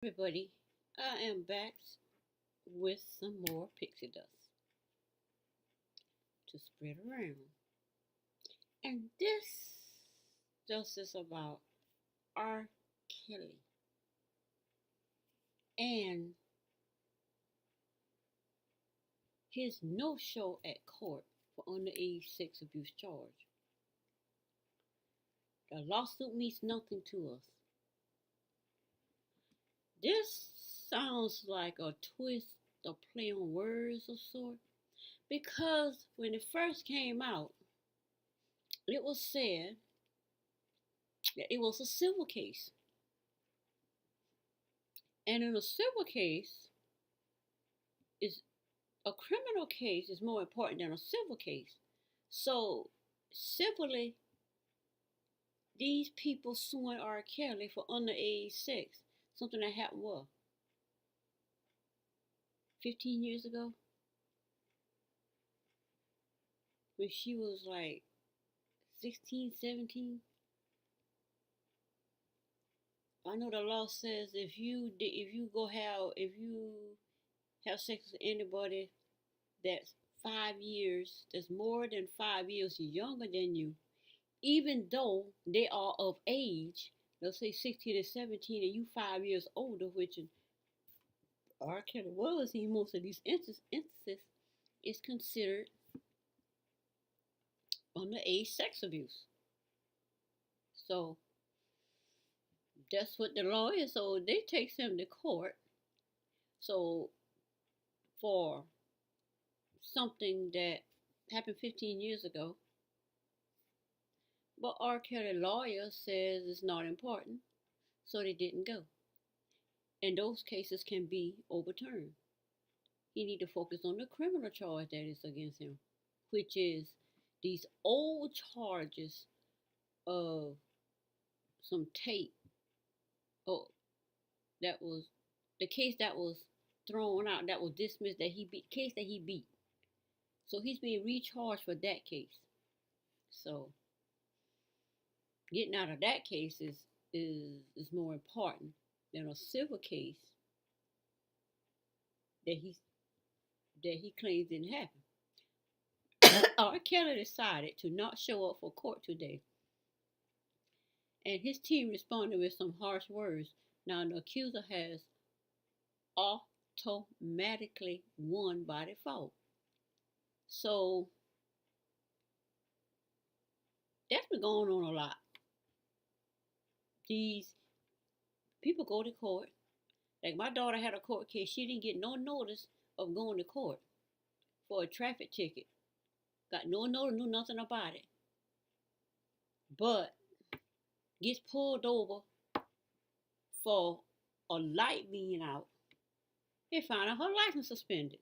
Everybody, I am back with some more pixie dust to spread around. And this dust is about R. Kelly and his no show at court for underage sex abuse charge. The lawsuit means nothing to us. This sounds like a twist or play on words of sort because when it first came out, it was said that it was a civil case. And in a civil case, is a criminal case is more important than a civil case. So civilly, these people suing R. Kelly for underage sex, something that happened 15 years ago? When she was like 16, 17? I know the law says if you have sex with anybody that's 5 years, that's more than 5 years younger than you, even though they are of age, let's say 16 and 17, and you 5 years older, which R. Kelly was in most of these instances, is considered underage sex abuse. So that's what the law is. So they take him to court. So for something that happened 15 years ago, but R. Kelly lawyer says it's not important, so they didn't go. And those cases can be overturned. He need to focus on the criminal charge that is against him, which is these old charges of some tape. Oh, that was the case that was thrown out, that was dismissed, that he beat, case that he beat. So he's being recharged for that case. So getting out of that case is more important than a civil case that he claims didn't happen. R. Kelly decided to not show up for court today, and his team responded with some harsh words. Now the accuser has automatically won by default. So that's been going on a lot. These people go to court. Like my daughter had a court case. She didn't get no notice of going to court for a traffic ticket. Got no notice, knew nothing about it. But gets pulled over for a light being out. They found out her license suspended.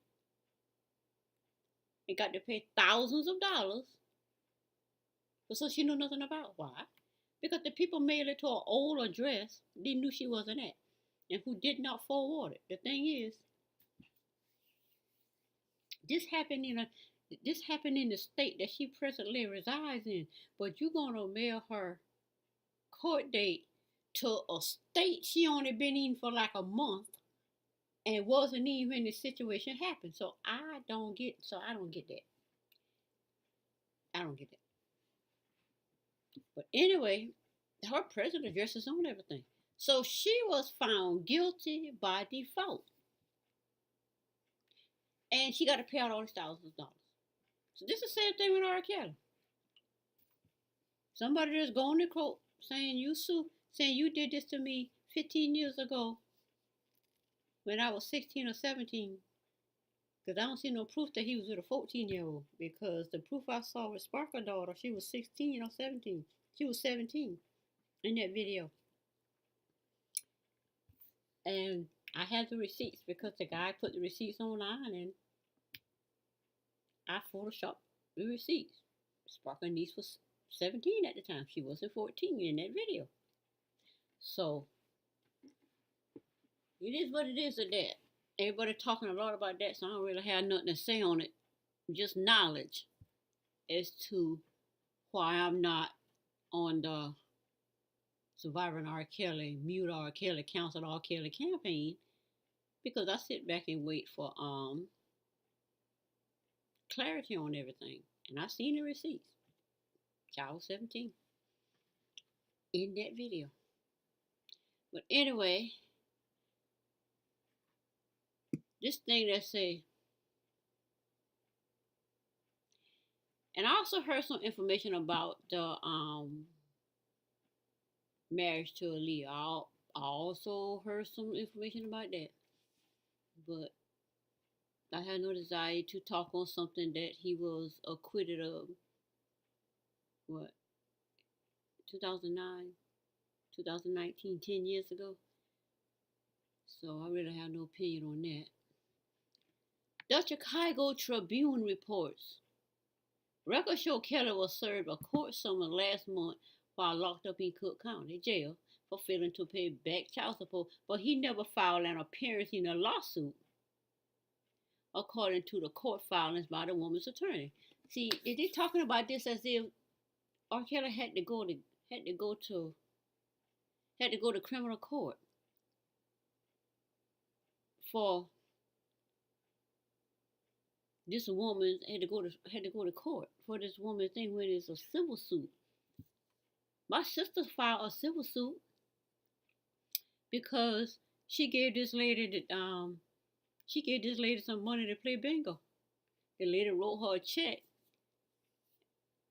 And got to pay thousands of dollars. So she knew nothing about. Why? Because the people mailed it to her old address they knew she wasn't at, and who did not forward it. The thing is, this happened in the state that she presently resides in, but you're gonna mail her court date to a state she only been in for like a month and wasn't even when the situation happened. So I don't get that. I don't get that. But anyway, her present address is on everything. So she was found guilty by default. And she got to pay out all these thousands of dollars. So this is the same thing with R. Kelly. Somebody just going to court saying you did this to me 15 years ago when I was 16 or 17. Because I don't see no proof that he was with a 14-year-old. Because the proof I saw with Sparkle's daughter, she was 16 or 17. She was 17 in that video. And I had the receipts because the guy put the receipts online and I photoshopped the receipts. Sparkle's niece was 17 at the time. She wasn't 14 in that video. So it is what it is at that. Everybody talking a lot about that, so I don't really have nothing to say on it. Just knowledge as to why I'm not on the Surviving R. Kelly, Mute R. Kelly, Cancel R. Kelly campaign, because I sit back and wait for clarity on everything. And I seen the receipts. Child 17 in that video. But anyway, this thing that say, and I also heard some information about the marriage to Aaliyah. I also heard some information about that, but I had no desire to talk on something that he was acquitted of. What, 2009, 2019, 10 years ago. So I really have no opinion on that. The Chicago Tribune reports record show Kelly was served a court summons last month while locked up in Cook County Jail for failing to pay back child support, but he never filed an appearance in a lawsuit, according to the court filings by the woman's attorney. See, they're talking about this as if R. Kelly had to go to criminal court for this woman had to go to court for this woman thing when it's a civil suit. My sister filed a civil suit because she gave this lady some money to play bingo. The lady wrote her a check,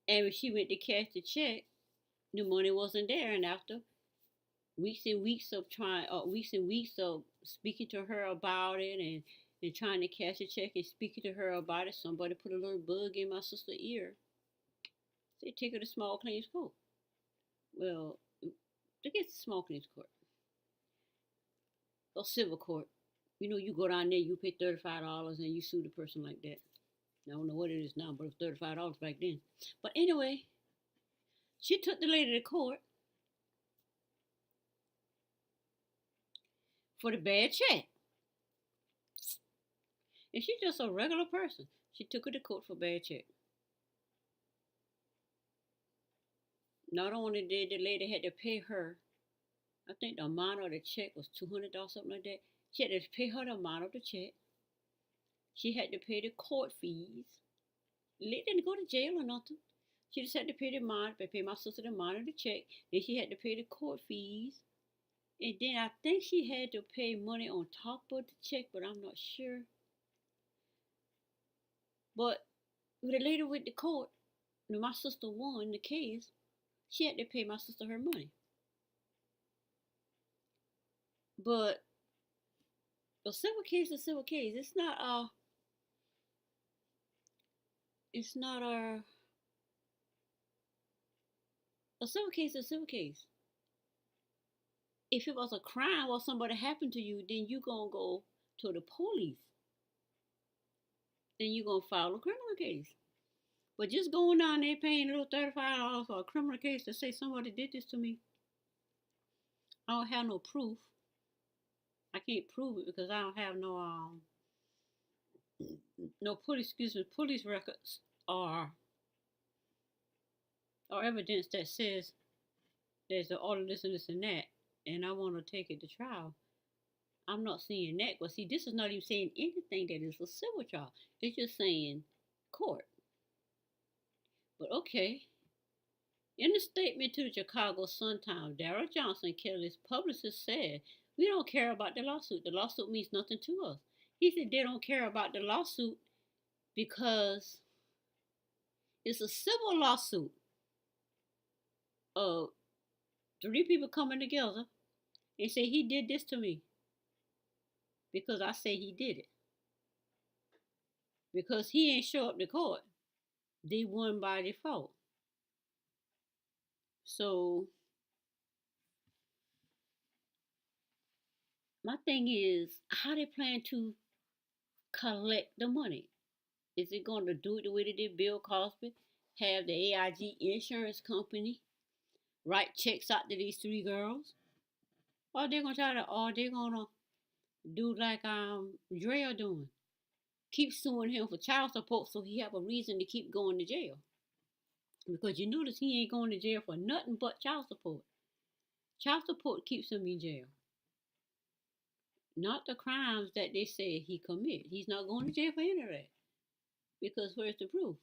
and when she went to cash the check, the money wasn't there. And after weeks and weeks of speaking to her about it and trying to cash a check and speaking to her about it, somebody put a little bug in my sister's ear. Said, take her to small claims court. Well, to get to small claims court or civil court, you go down there, you pay $35 and you sue the person like that. I don't know what it is now, but it was $35 back then. But anyway, she took the lady to court for the bad check. And she's just a regular person. She took her to court for bad check. Not only did the lady had to pay her, I think the amount of the check was $200, something like that. She had to pay her the amount of the check. She had to pay the court fees. The lady didn't go to jail or nothing. She just had to pay my sister the amount of the check. Then she had to pay the court fees. And then I think she had to pay money on top of the check, but I'm not sure. But when the lady went to court, when my sister won the case, she had to pay my sister her money. But a civil case is a civil case. It's not a civil case is a civil case. If it was a crime or somebody happened to you, then you gonna go to the police. Then you gonna file a criminal case. But just going down there paying a little $35 for a criminal case to say somebody did this to me, I don't have no proof. I can't prove it because I don't have no police records or evidence that says there's all of this and this and that, and I want to take it to trial. I'm not seeing that. But see, this is not even saying anything that is a civil trial. It's just saying court. But okay. In a statement to the Chicago Sun-Times, Darrell Johnson, Kelly's publicist, said, "We don't care about the lawsuit. The lawsuit means nothing to us." He said they don't care about the lawsuit because it's a civil lawsuit of 3 people coming together and say he did this to me because I say he did it. Because he ain't show up to court, they won by default. So my thing is, how they plan to collect the money? Is it going to do it the way they did Bill Cosby? Have the AIG insurance company write checks out to these 3 girls? Or they're gonna do like Dre doing. Keep suing him for child support so he have a reason to keep going to jail. Because you notice he ain't going to jail for nothing but child support. Child support keeps him in jail, not the crimes that they say he committed. He's not going to jail for any of that because where's the proof?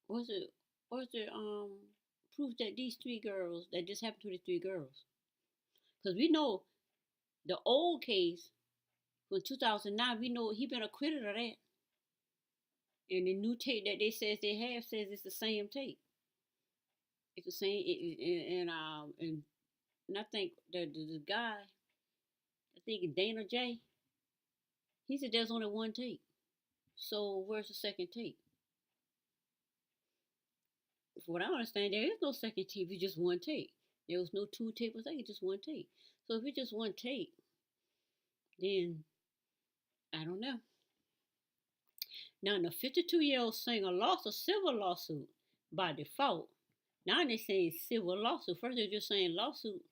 Was it was there proof that these three girls that this happened to the three girls? Because we know the old case from 2009. We know he been acquitted of that, and the new tape that they says they have says it's the same tape. It's the same. And I think that the guy, I think Dana J. He said there's only one tape. So where's the second tape? From what I understand, there is no second tape. It's just one tape. There was no two tapes. It's just one tape. So if it's just one tape, then I don't know. Now the 52-year-old singer lost a civil lawsuit by default. Now they're saying civil lawsuit. First they're just saying lawsuit,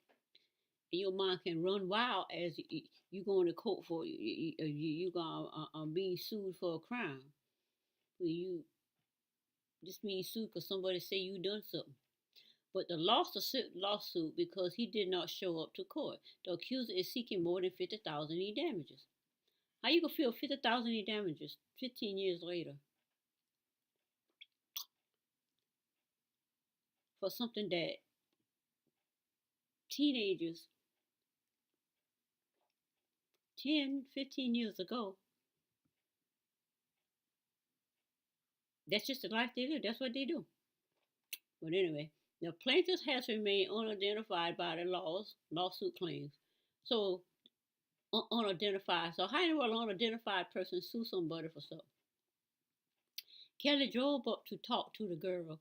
and your mind can run wild as you going to court for you gonna be sued for a crime. You just being sued because somebody say you done something. But the lost the lawsuit because he did not show up to court. The accuser is seeking more than $50,000 in damages. How you gonna feel $50,000 in damages 15 years later for something that teenagers 10, 15 years ago, that's just the life they live. That's what they do. But anyway, the plaintiff has remained unidentified by the lawsuit claims. So unidentified. So how will an unidentified person sue somebody for something? Kelly drove up to talk to the girl.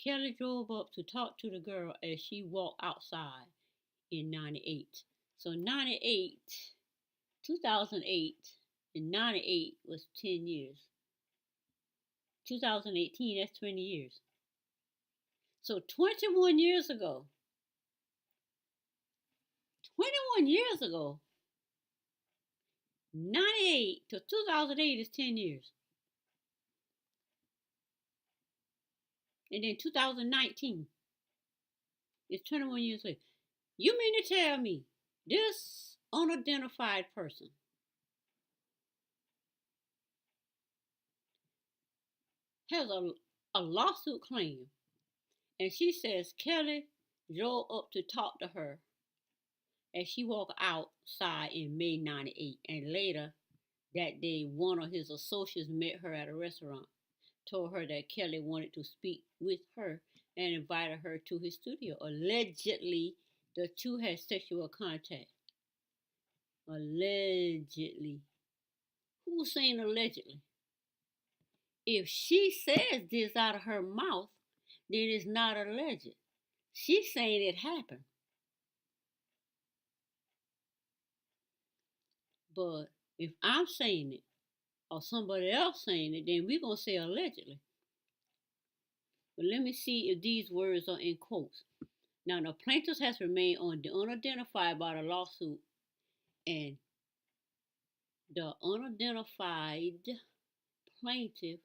Kelly drove up to talk to the girl as she walked outside in 98. So 98, 2008, and 98 was 10 years. 2018, that's 20 years. So 21 years ago, 98 to 2008 is 10 years. And then 2019 is 21 years later. You mean to tell me this unidentified person has a lawsuit claim, and she says Kelly drove up to talk to her as she walked outside in May 98, and later that day one of his associates met her at a restaurant, told her that Kelly wanted to speak with her and invited her to his studio. Allegedly, the two had sexual contact. Allegedly. Who's saying allegedly? If she says this out of her mouth, then it's not alleged. She's saying it happened. But if I'm saying it or somebody else saying it, then we're going to say allegedly. But let me see if these words are in quotes. Now, the plaintiff has remained unidentified by the lawsuit, and the unidentified plaintiff,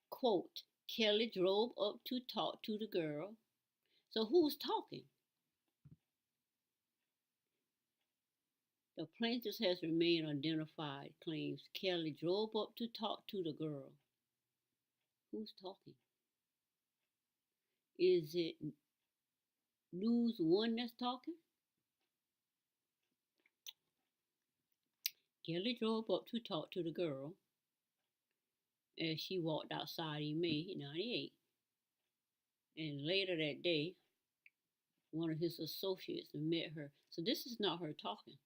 quote, Kelly drove up to talk to the girl. So who's talking? The plaintiff has remained unidentified, claims Kelly drove up to talk to the girl. Who's talking? Is it News One that's talking? Kelly drove up to talk to the girl as she walked outside in May 98. And later that day, one of his associates met her. So this is not her talking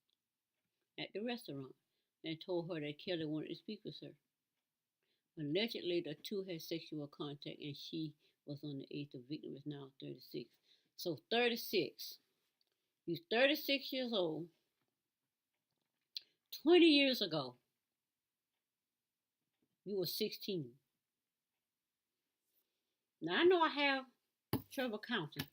at the restaurant, and told her that Kelly wanted to speak with her. Allegedly, the two had sexual contact, and she was on the eighth. The victim is now 36. So 36. He's 36 years old. 20 years ago, you were 16. Now I know I have trouble counting.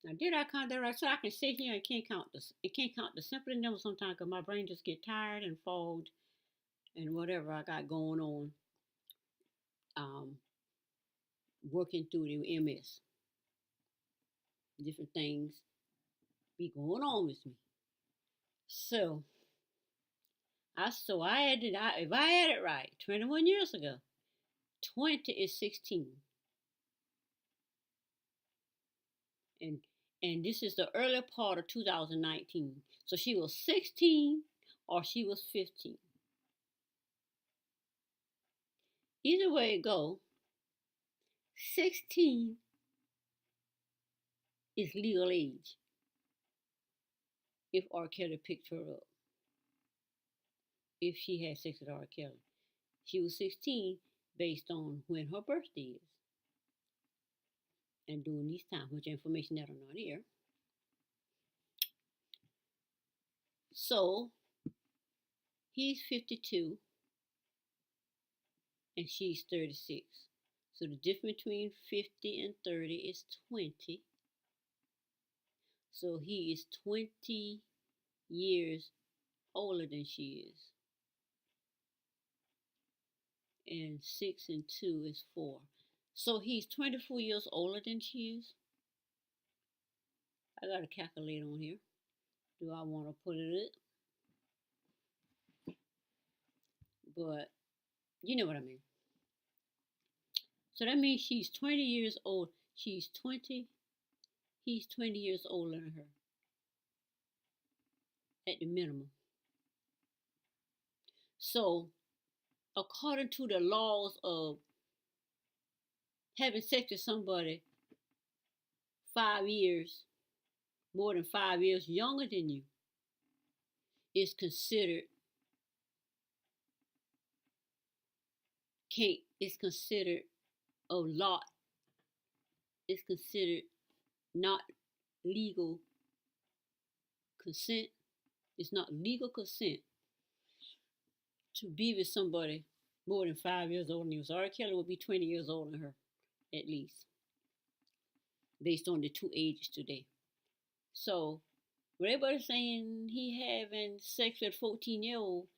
Now did I count that right? So I can sit here and can't count this. It can't count the simple numbers sometimes because my brain just get tired and fogged and whatever I got going on. Working through the MS. different things be going on with me. So I had it. If I had it right, 21 years ago, 20 is 16, and this is the early part of 2019. So she was 16 or she was 15. Either way it go, 16 is legal age if R. Kelly picked her up. If she had sex with R. Kelly, she was 16 based on when her birthday is. And during these times, which information that are not here. So he's 52 and she's 36. So the difference between 50 and 30 is 20. So he is 20 years older than she is. And 6 and 2 is 4. So he's 24 years older than she is. I got a calculator on here. Do I want to put it up? But you know what I mean. So that means she's 20 years old. He's 20 years older than her. At the minimum. So, according to the laws of having sex with somebody 5 years, more than 5 years younger than you, is considered a lot. It's considered not legal consent. It's not legal consent to be with somebody more than 5 years older than you. So R. Kelly will be 20 years older than her, at least, based on the two ages today. So, when everybody's saying he having sex with 14-year-old,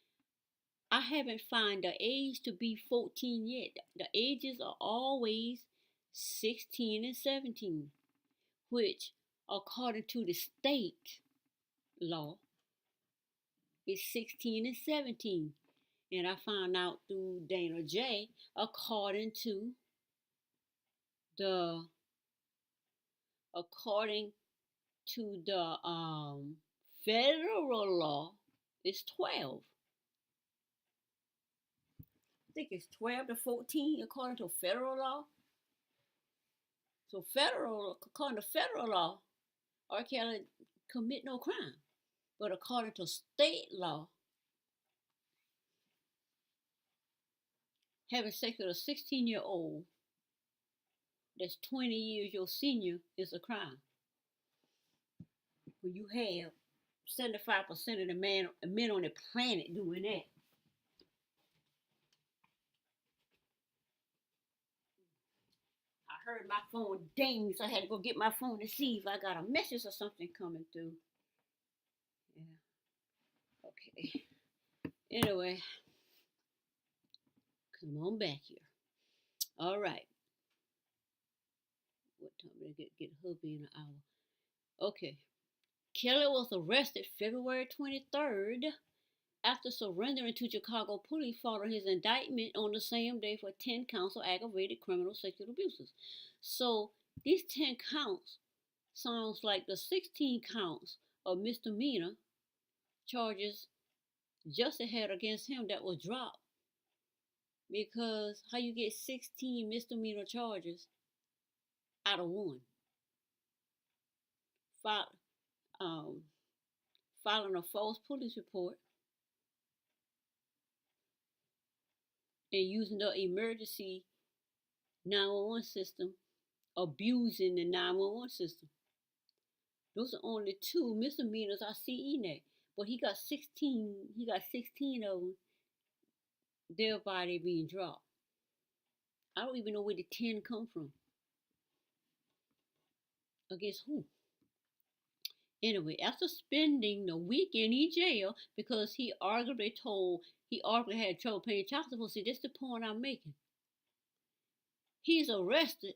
I haven't found the age to be 14 yet. The ages are always 16 and 17, which, according to the state law, is 16 and 17. And I found out through Dana J, according to the federal law, it's 12. I think it's 12 to 14 according to federal law. So according to federal law, R. Kelly commit no crime. But according to state law, having sex with a 16-year-old that's 20 years your senior is a crime. When you have 75% of the men on the planet doing that. I heard my phone ding, so I had to go get my phone to see if I got a message or something coming through. Yeah. Okay. Anyway, come on back here. All right. What time did I get hubby in an hour? Okay. Kelly was arrested February 23rd after surrendering to Chicago police following his indictment on the same day for 10 counts of aggravated criminal sexual abuses. So these 10 counts sounds like the 16 counts of misdemeanor charges Justice had against him that was dropped. Because how you get 16 misdemeanor charges out of one? Filing a false police report and using the emergency 911 system, abusing the 911 system. Those are only 2 misdemeanors I see in there. But he got 16 of them, thereby they being dropped. I don't even know where the 10 come from. Against who? Anyway, after spending the weekend in jail because he arguably had trouble paying child support. See, that's the point I'm making. He's arrested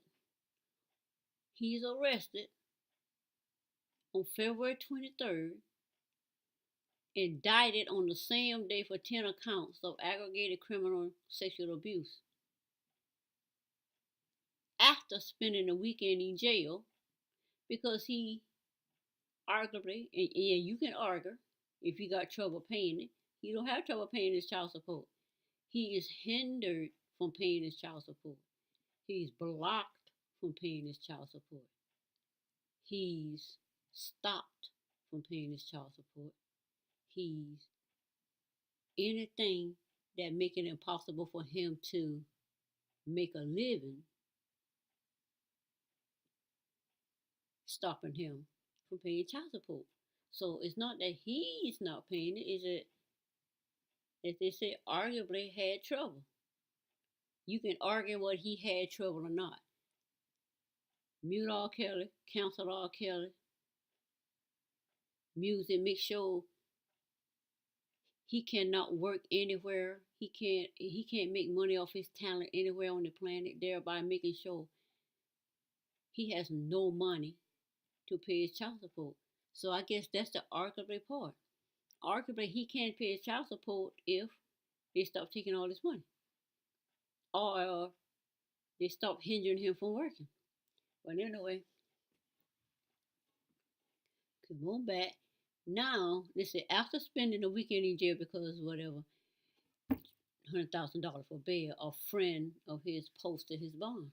on February 23rd, indicted on the same day for 10 accounts of aggravated criminal sexual abuse after spending a weekend in jail because he arguably, and yeah, you can argue if you got trouble paying it. He don't have trouble paying his child support. He is hindered from paying his child support. He's blocked from paying his child support. He's stopped from paying his child support. He's anything that make it impossible for him to make a living, stopping him from paying child support. So it's not that he's not paying it, it's that, as they say, arguably had trouble. You can argue whether he had trouble or not. Mute R. Kelly, cancel R. Kelly, music, make sure he cannot work anywhere. He can't make money off his talent anywhere on the planet, thereby making sure he has no money to pay his child support. So I guess that's the arguably part. Arguably he can't pay his child support if they stop taking all his money. Or they stop hindering him from working. But anyway, come on back. Now, they say after spending a weekend in jail because whatever, $100,000 for bail, a friend of his posted his bond.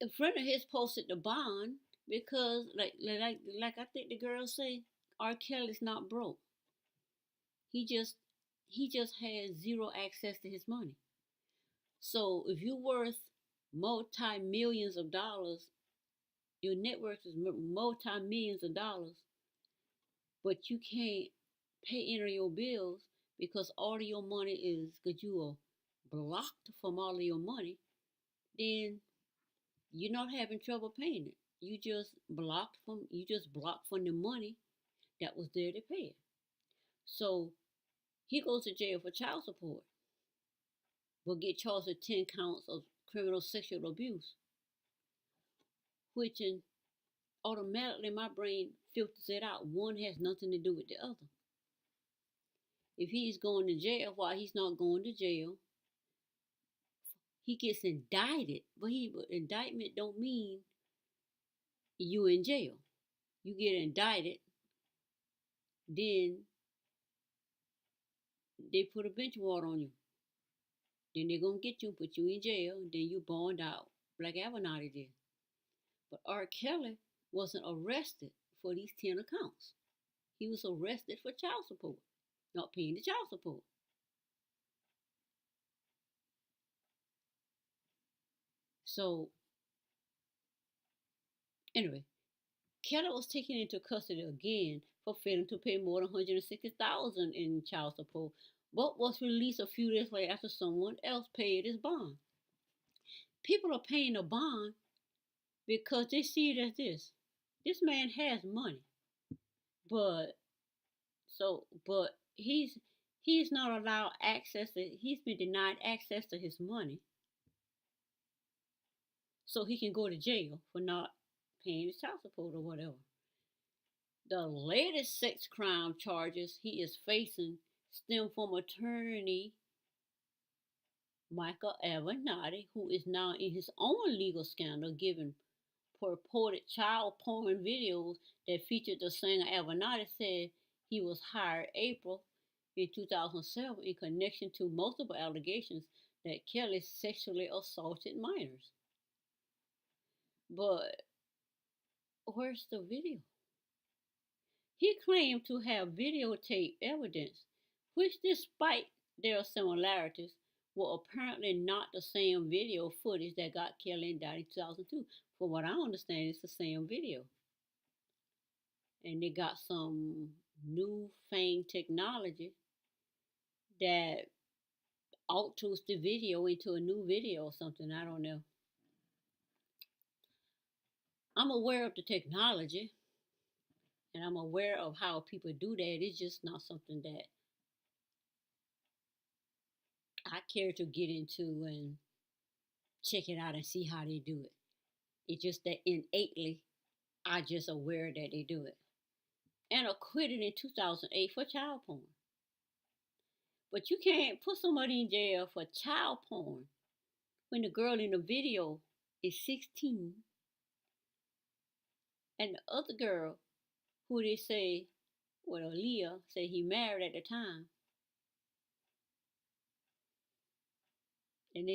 A friend of his posted the bond because, like I think the girls say, R. Kelly's not broke. He just has zero access to his money. So if you're worth multi-millions of dollars, your net worth is multi-millions of dollars, but you can't pay any of your bills because all of your money is because you are blocked from all of your money, then you're not having trouble paying it. You just blocked from the money that was there to pay it. So he goes to jail for child support, but get charged with 10 counts of criminal sexual abuse, which in automatically my brain filters it out. One has nothing to do with the other. If he's going to jail, while he's not going to jail, he gets indicted. But indictment don't mean you in jail. You get indicted, then they put a bench warrant on you. Then they're gonna get you and put you in jail, and then you bond out. Black Avenatti did. But R. Kelly wasn't arrested for these 10 accounts. He was arrested for child support, not paying the child support. So, anyway, Kelly was taken into custody again for failing to pay more than $160,000 in child support, but was released a few days later after someone else paid his bond. People are paying a bond because they see it as this. This man has money, but he's not allowed access to. He's been denied access to his money, so he can go to jail for not paying his child support or whatever. The latest sex crime charges he is facing stem from attorney Michael Avenatti, who is now in his own legal scandal, giving purported child porn videos that featured the singer. Avenatti said he was hired April in 2007 in connection to multiple allegations that Kelly sexually assaulted minors. But where's the video? He claimed to have videotape evidence, which, despite their similarities, were apparently not the same video footage that got Kelly indicted in 2002. From what I understand, it's the same video. And they got some newfangled technology that alters the video into a new video or something. I don't know. I'm aware of the technology and I'm aware of how people do that. It's just not something that I care to get into and check it out and see how they do it. It's just that innately I just aware that they do it. And acquitted in 2008 for child porn. But you can't put somebody in jail for child porn when the girl in the video is 16 and the other girl who they say, well, Leah say he married at the time, and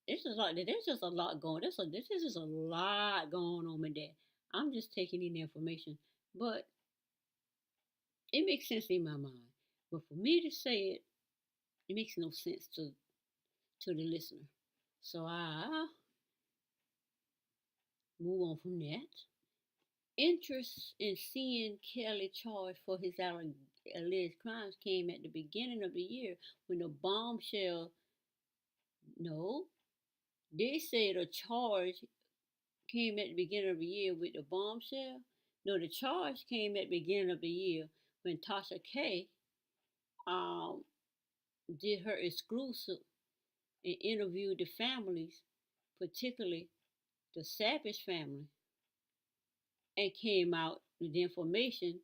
it's just like there's just a lot going. This is just a lot going on with that. I'm just taking in the information, but it makes sense in my mind. But for me to say it, it makes no sense to the listener. So I move on from that. Interest in seeing Kelly charged for his alleged crimes came at the beginning of the year when the bombshell. No, they said a charge came at the beginning of the year with the bombshell. No, the charge came at the beginning of the year when Tasha K um, did her exclusive and interviewed the families, particularly the Savage family, and came out with the information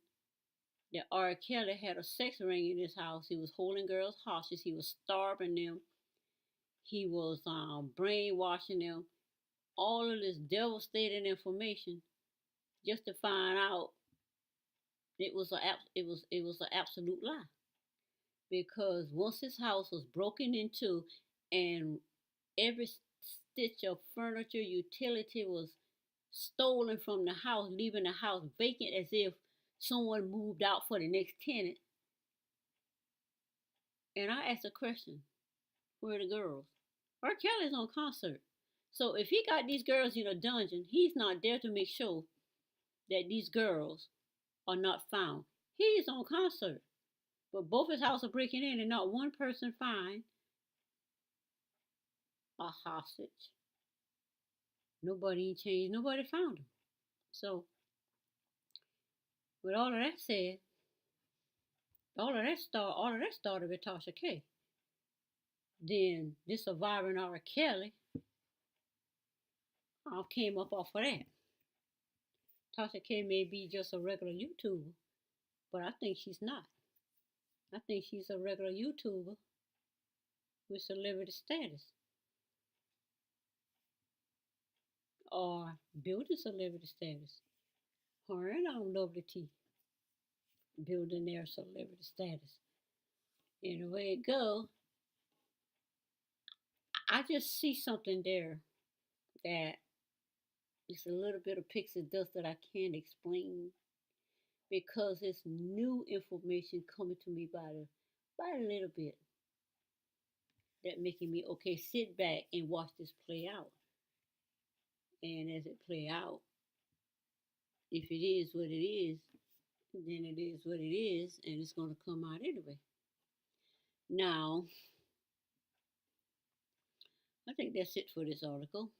that R. Kelly had a sex ring in his house. He was holding girls hostage. He was starving them. He was brainwashing them. All of this devastating information just to find out it was an absolute lie. Because once his house was broken into and every stitch of furniture, utility was stolen from the house, leaving the house vacant as if someone moved out for the next tenant. And I asked a question, where are the girls? R. Kelly's on concert. So if he got these girls in a dungeon, he's not there to make sure that these girls are not found. He's on concert. But both his houses are breaking in and not one person find a hostage. Nobody changed, nobody found him. So with all of that said, all of that started with Tasha K. Then this surviving R. Kelly came up off of that. Tasha K may be just a regular YouTuber, but I think she's not. I think she's a regular YouTuber with celebrity status or building celebrity status. Her and Lovely T building their celebrity status. And the way it go, I just see something there that is a little bit of pixie dust that I can't explain because it's new information coming to me by a little bit that making me okay sit back and watch this play out. And as it play out, if it is what it is, then it is what it is, and it's going to come out anyway. Now, I think that's it for this article.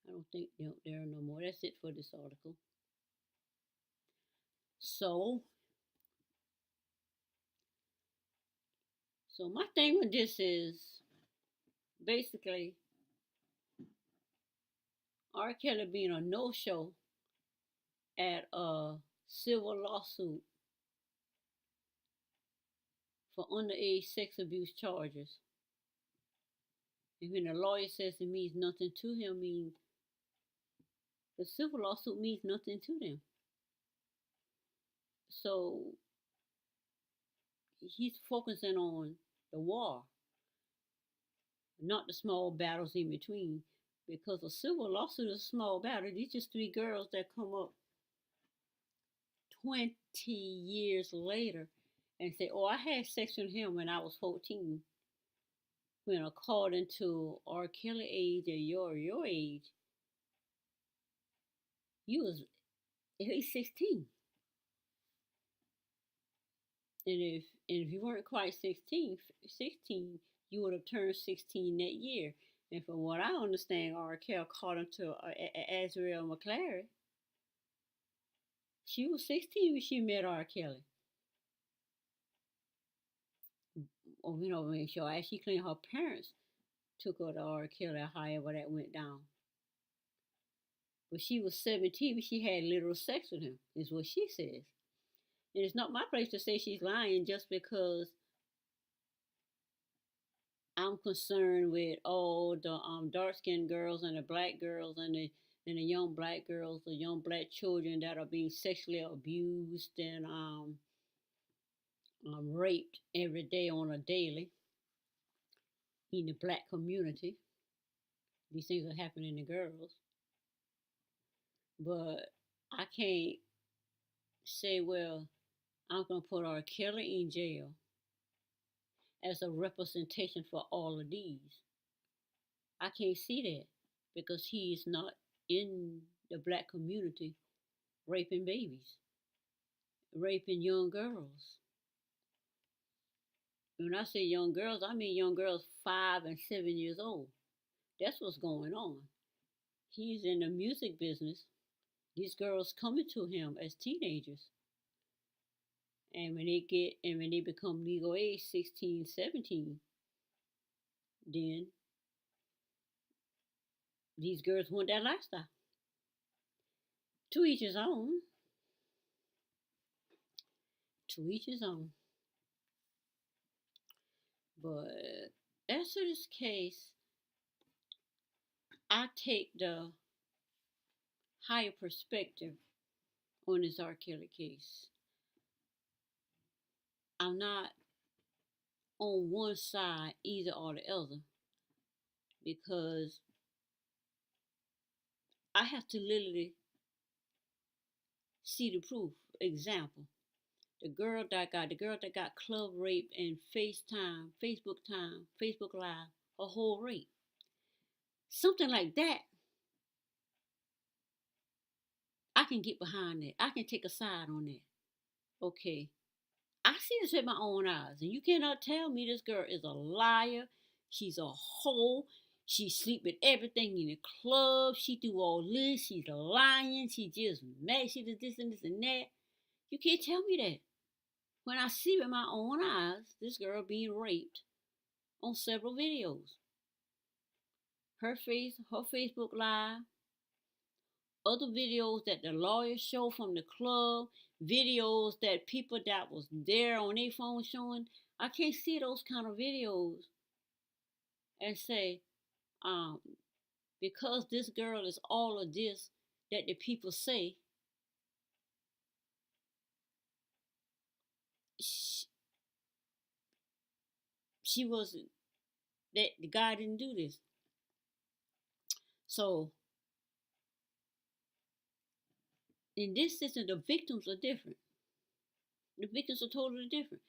I don't think there are no more. That's it for this article. So my thing with this is basically R. Kelly being a no-show at a civil lawsuit for underage sex abuse charges. And when the lawyer says it means nothing to him, means the civil lawsuit means nothing to them. So he's focusing on the war, not the small battles in between. Because a civil lawsuit is a small battle. These just three girls that come up 20 years later and say, oh, I had sex with him when I was 14. When according to R. Kelly age or your age, you was at least 16. And if you weren't quite 16, you would have turned 16 that year. And from what I understand, R. Kelly, according to Azriel McClary, she was 16 when she met R. Kelly. Or, when she actually claimed her parents took her to R. Kelly, however that went down. But she was 17, but she had literal sex with him, is what she says. And it's not my place to say she's lying just because I'm concerned with all the dark skinned girls and the black girls and the young black girls, the young black children that are being sexually abused and raped every day on a daily in the black community. These things are happening to girls. But I can't say, well, I'm going to put R. Kelly in jail as a representation for all of these. I can't see that because he is not in the black community raping babies, raping young girls. When I say young girls, I mean young girls 5 and 7 years old. That's what's going on. He's in the music business. These girls coming to him as teenagers. And when they become legal age, 16, 17, then these girls want that lifestyle. To each his own. To each his own. But as to this case, I take the higher perspective on this R. Kelly case. I'm not on one side either or the other because I have to literally see the proof. Example, the girl that got club rape and Facebook Live, a whole rape. Something like that, I can get behind that. I can take a side on that. Okay, I see this with my own eyes, and you cannot tell me this girl is a liar. She's a hoe. She sleep with everything in the club. She do all this. She's lying. She just mad. She does this and this and that. You can't tell me that. When I see with my own eyes this girl being raped on several videos. Her Facebook Live, other videos that the lawyers show from the club, videos that people that was there on their phone showing. I can't see those kind of videos and say, because this girl is all of this that the people say, she wasn't, that the guy didn't do this. So in this system, the victims are different. The victims are totally different.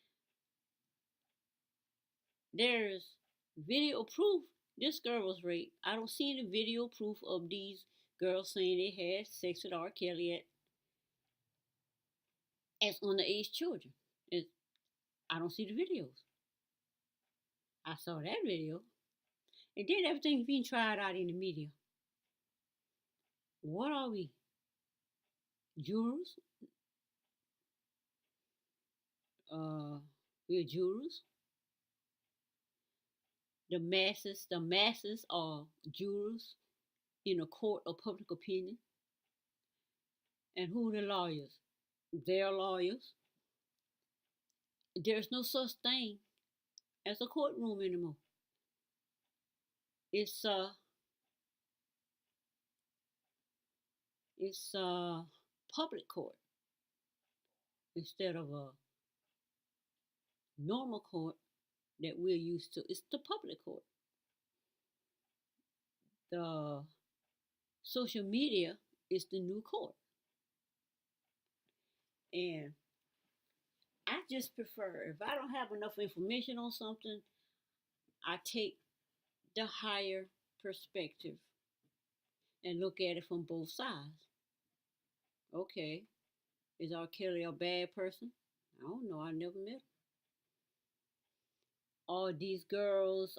There's video proof this girl was raped. I don't see any video proof of these girls saying they had sex with R. Kelly as underage children. I don't see the videos. I saw that video. And then everything's being tried out in the media. What are we? Jurors? We're jurors. The masses are jurors in a court of public opinion. And who are the lawyers? They're lawyers. There's no such thing as a courtroom anymore. It's a public court instead of a normal court that we're used to. It's the public court. The social media is the new court. And I just prefer, if I don't have enough information on something, I take the higher perspective and look at it from both sides. Okay, is R. Kelly a bad person? I don't know. I never met him. Are these girls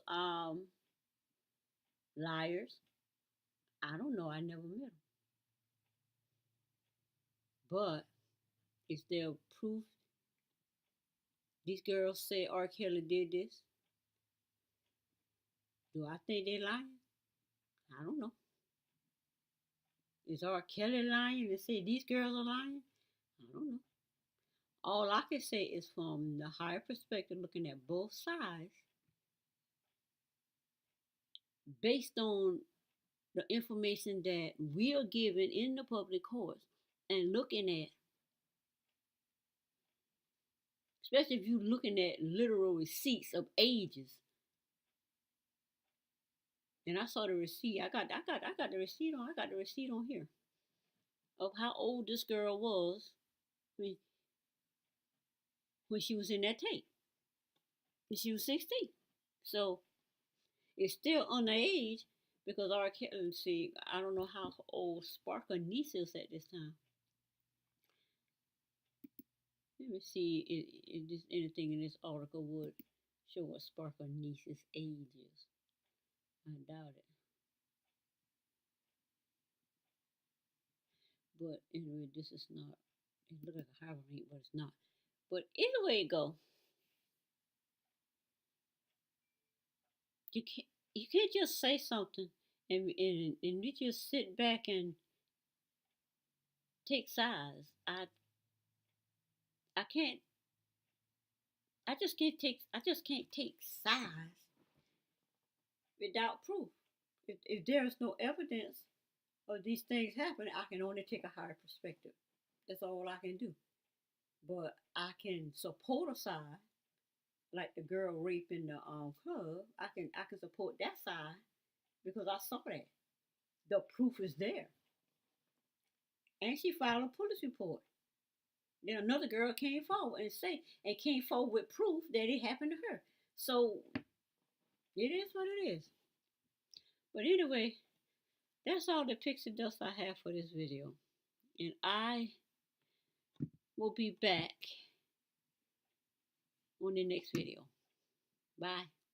liars? I don't know. I never met them. But is there proof these girls say R. Kelly did this? Do I think they're lying? I don't know. Is R. Kelly lying and say these girls are lying? I don't know. All I can say is from the higher perspective, looking at both sides, based on the information that we are given in the public courts, and looking at, especially if you're looking at literal receipts of ages. And I saw the receipt. I got the receipt on here of how old this girl was when when she was in that tape. And she was 16. So it's still underage because our let's see, I don't know how old Sparkle niece is at this time. Let me see if this, anything in this article would show what Sparkle niece's age is. I doubt it. But anyway, this is not. It looks like a hibernate, but it's not. But either way it go, you can't just say something and you just sit back and take sides. I can't I just can't take sides without proof. If there is no evidence of these things happening, I can only take a higher perspective. That's all I can do. But I can support a side, like the girl raping the club. I can support that side because I saw that. The proof is there. And she filed a police report. Then another girl came forward and came forward with proof that it happened to her. So it is what it is. But anyway, that's all the pixie dust I have for this video. And I will be back on the next video. Bye.